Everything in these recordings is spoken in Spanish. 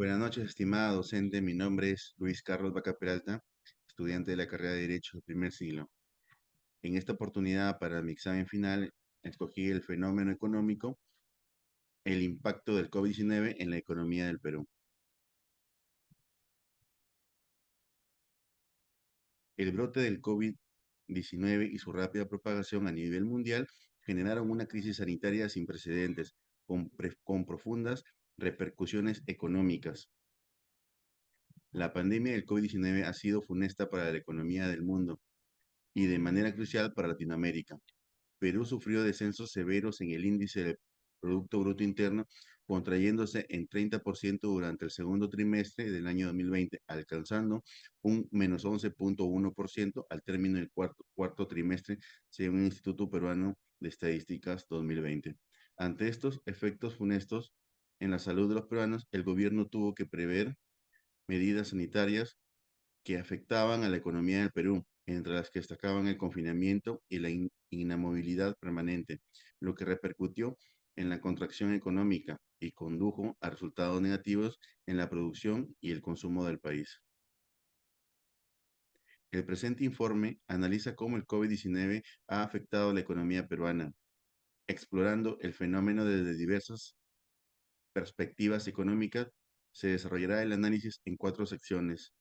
Buenas noches, estimada docente. Mi nombre es Luis Carlos Vaca Peralta, estudiante de la carrera de Derecho del primer siglo. En esta oportunidad, para mi examen final, escogí el fenómeno económico, el impacto del COVID-19 en la economía del Perú. El brote del COVID-19 y su rápida propagación a nivel mundial generaron una crisis sanitaria sin precedentes, con profundas repercusiones económicas. La pandemia del COVID-19 ha sido funesta para la economía del mundo y de manera crucial para Latinoamérica. Perú sufrió descensos severos en el índice del Producto Bruto Interno, contrayéndose en 30% durante el segundo trimestre del año 2020, alcanzando un menos 11,1% al término del cuarto trimestre, según el Instituto Peruano de Estadísticas 2020. Ante estos efectos funestos en la salud de los peruanos, el gobierno tuvo que prever medidas sanitarias que afectaban a la economía del Perú, entre las que destacaban el confinamiento y la inamovilidad permanente, lo que repercutió en la contracción económica y condujo a resultados negativos en la producción y el consumo del país. El presente informe analiza cómo el COVID-19 ha afectado a la economía peruana, explorando el fenómeno desde diversas perspectivas económicas. Se desarrollará el análisis en cuatro secciones: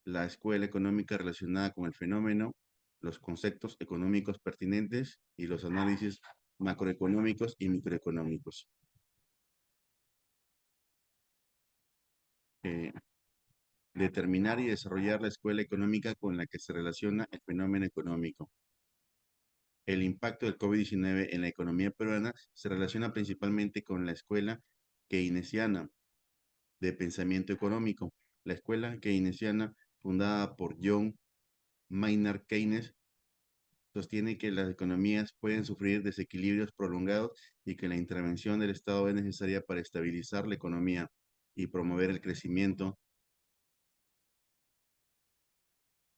la escuela económica relacionada con el fenómeno, los conceptos económicos pertinentes y los análisis macroeconómicos y microeconómicos. Eh, Determinar y desarrollar la escuela económica con la que se relaciona el fenómeno económico. El impacto del COVID-19 en la economía peruana se relaciona principalmente con la escuela keynesiana de pensamiento económico. La escuela keynesiana, fundada por John Maynard Keynes, sostiene que las economías pueden sufrir desequilibrios prolongados y que la intervención del Estado es necesaria para estabilizar la economía y promover el crecimiento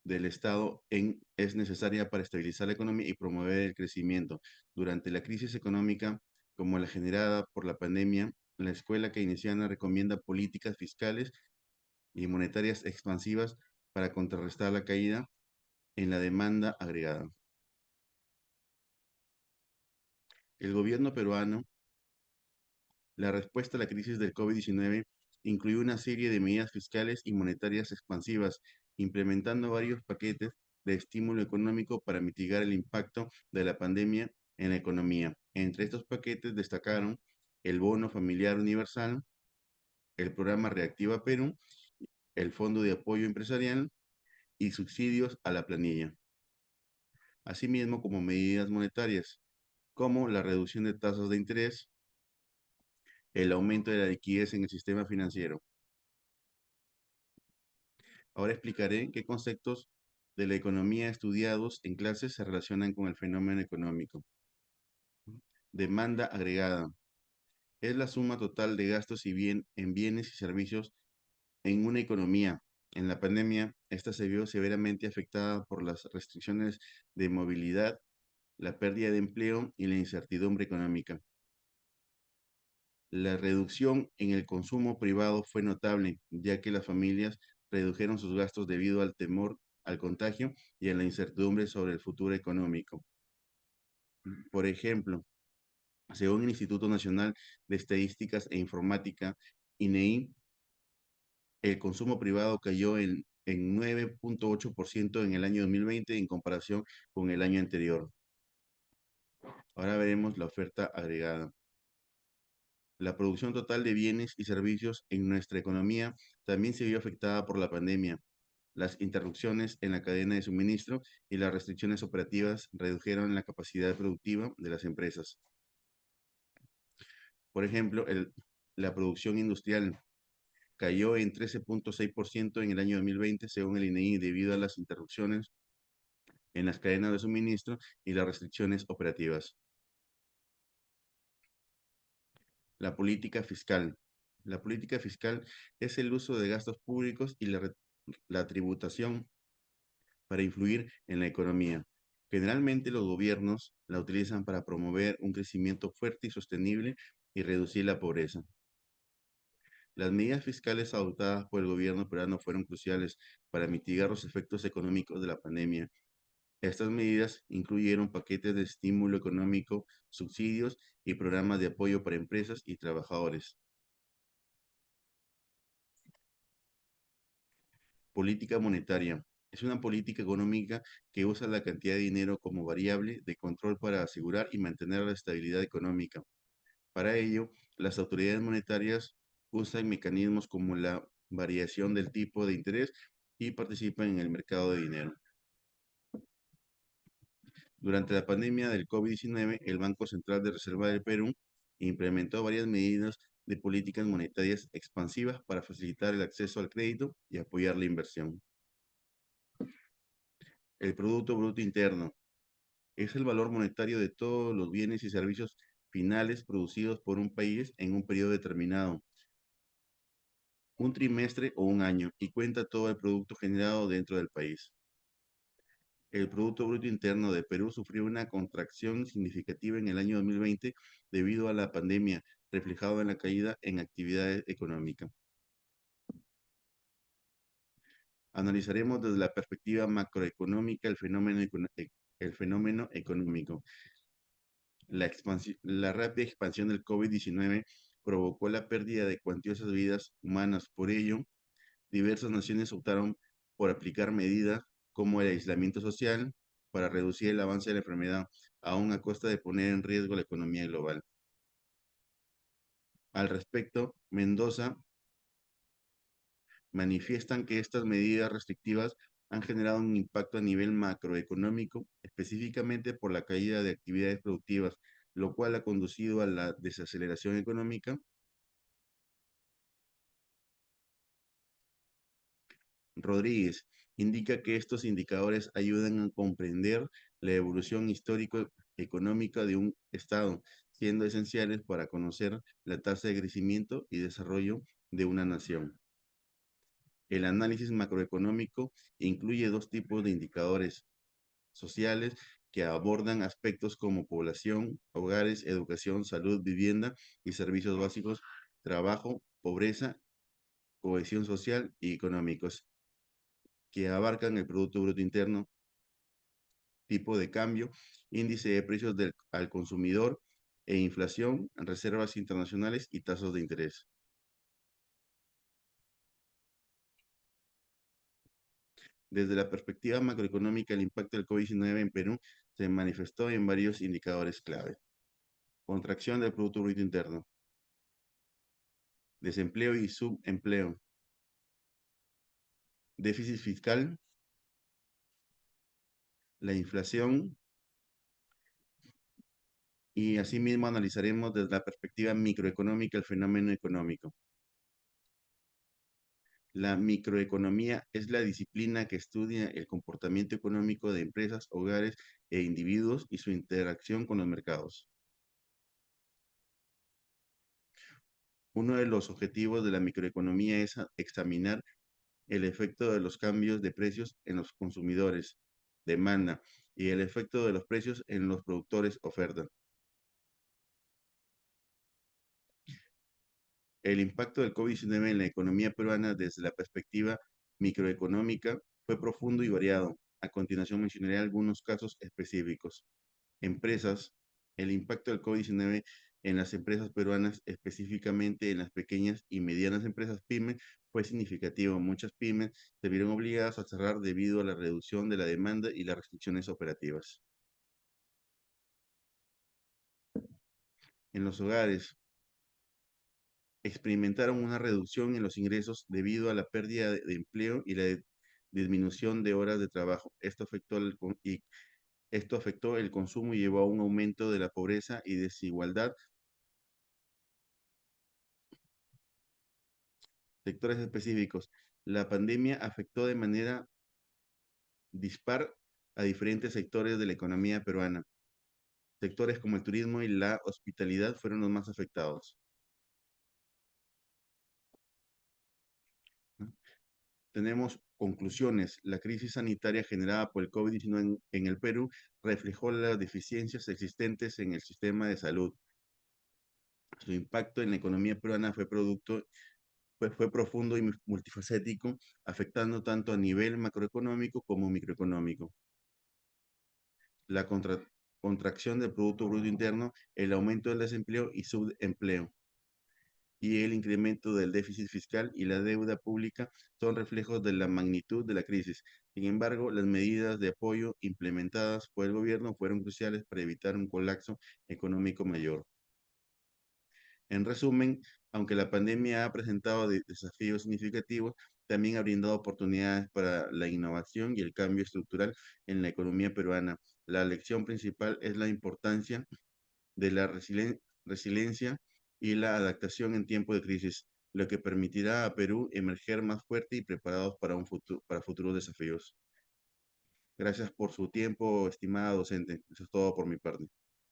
del Estado es necesaria para estabilizar la economía y promover el crecimiento. Durante la crisis económica como la generada por la pandemia, la escuela keynesiana recomienda políticas fiscales y monetarias expansivas para contrarrestar la caída en la demanda agregada. El gobierno peruano, la respuesta a la crisis del COVID-19 incluyó una serie de medidas fiscales y monetarias expansivas, implementando varios paquetes de estímulo económico para mitigar el impacto de la pandemia en la economía. Entre estos paquetes destacaron el bono familiar universal, el programa Reactiva Perú, el Fondo de Apoyo Empresarial y subsidios a la planilla, asimismo como medidas monetarias, como la reducción de tasas de interés, el aumento de la liquidez en el sistema financiero. Ahora explicaré qué conceptos de la economía estudiados en clases se relacionan con el fenómeno económico. Demanda agregada es la suma total de gastos en bienes y servicios en una economía. En la pandemia, esta se vio severamente afectada por las restricciones de movilidad, la pérdida de empleo y la incertidumbre económica. La reducción en el consumo privado fue notable, ya que las familias redujeron sus gastos debido al temor al contagio y a la incertidumbre sobre el futuro económico. Por ejemplo, según el Instituto Nacional de Estadísticas e Informática, INEI, el consumo privado cayó en 9,8% en el año 2020 en comparación con el año anterior. Ahora veremos la oferta agregada. La producción total de bienes y servicios en nuestra economía también se vio afectada por la pandemia. Las interrupciones en la cadena de suministro y las restricciones operativas redujeron la capacidad productiva de las empresas. Por ejemplo, la producción industrial cayó en 13,6% en el año 2020, según el INEI, debido a las interrupciones en las cadenas de suministro y las restricciones operativas. La política fiscal. La política fiscal es el uso de gastos públicos y la tributación para influir en la economía. Generalmente los gobiernos la utilizan para promover un crecimiento fuerte y sostenible y reducir la pobreza. Las medidas fiscales adoptadas por el gobierno peruano fueron cruciales para mitigar los efectos económicos de la pandemia. Estas medidas incluyeron paquetes de estímulo económico, subsidios y programas de apoyo para empresas y trabajadores. Política monetaria. Es una política económica que usa la cantidad de dinero como variable de control para asegurar y mantener la estabilidad económica. Para ello, las autoridades monetarias usan mecanismos como la variación del tipo de interés y participan en el mercado de dinero. Durante la pandemia del COVID-19, el Banco Central de Reserva del Perú implementó varias medidas de políticas monetarias expansivas para facilitar el acceso al crédito y apoyar la inversión. El Producto Bruto Interno es el valor monetario de todos los bienes y servicios finales producidos por un país en un periodo determinado, un trimestre o un año, y cuenta todo el producto generado dentro del país. El Producto Bruto Interno de Perú sufrió una contracción significativa en el año 2020 debido a la pandemia, reflejado en la caída en actividad económica. Analizaremos desde la perspectiva macroeconómica el fenómeno económico. La rápida expansión del COVID-19 provocó la pérdida de cuantiosas vidas humanas. Por ello, diversas naciones optaron por aplicar medidas como el aislamiento social para reducir el avance de la enfermedad, aun a costa de poner en riesgo la economía global. Al respecto, Mendoza manifiestan que estas medidas restrictivas han generado un impacto a nivel macroeconómico, específicamente por la caída de actividades productivas, lo cual ha conducido a la desaceleración económica. Rodríguez indica que estos indicadores ayudan a comprender la evolución histórico-económica de un Estado, siendo esenciales para conocer la tasa de crecimiento y desarrollo de una nación. El análisis macroeconómico incluye dos tipos de indicadores sociales que abordan aspectos como población, hogares, educación, salud, vivienda y servicios básicos, trabajo, pobreza, cohesión social y económicos, que abarcan el Producto Bruto Interno, tipo de cambio, índice de precios al consumidor e inflación, reservas internacionales y tasas de interés. Desde la perspectiva macroeconómica, el impacto del COVID-19 en Perú se manifestó en varios indicadores clave. Contracción del Producto Bruto Interno, desempleo y subempleo, déficit fiscal, la inflación, y asimismo analizaremos desde la perspectiva microeconómica el fenómeno económico. La microeconomía es la disciplina que estudia el comportamiento económico de empresas, hogares e individuos y su interacción con los mercados. Uno de los objetivos de la microeconomía es examinar el efecto de los cambios de precios en los consumidores, demanda, y el efecto de los precios en los productores, oferta. El impacto del COVID-19 en la economía peruana desde la perspectiva microeconómica fue profundo y variado. A continuación mencionaré algunos casos específicos. Empresas. El impacto del COVID-19 en las empresas peruanas, específicamente en las pequeñas y medianas empresas pymes, fue significativo. Muchas pymes se vieron obligadas a cerrar debido a la reducción de la demanda y las restricciones operativas. En los hogares, experimentaron una reducción en los ingresos debido a la pérdida de empleo y la disminución de horas de trabajo. Esto afectó el consumo y llevó a un aumento de la pobreza y desigualdad. Sectores específicos. La pandemia afectó de manera dispar a diferentes sectores de la economía peruana. Sectores como el turismo y la hospitalidad fueron los más afectados, ¿no? Tenemos conclusiones. La crisis sanitaria generada por el COVID-19 en el Perú reflejó las deficiencias existentes en el sistema de salud. Su impacto en la economía peruana fue producto pues fue profundo y multifacético, afectando tanto a nivel macroeconómico como microeconómico. La contracción del Producto Bruto Interno, el aumento del desempleo y subempleo, y el incremento del déficit fiscal y la deuda pública son reflejos de la magnitud de la crisis. Sin embargo, las medidas de apoyo implementadas por el gobierno fueron cruciales para evitar un colapso económico mayor. En resumen, aunque la pandemia ha presentado desafíos significativos, también ha brindado oportunidades para la innovación y el cambio estructural en la economía peruana. La lección principal es la importancia de la resiliencia y la adaptación en tiempo de crisis, lo que permitirá a Perú emerger más fuerte y preparados para, para futuros desafíos. Gracias por su tiempo, estimada docente. Eso es todo por mi parte.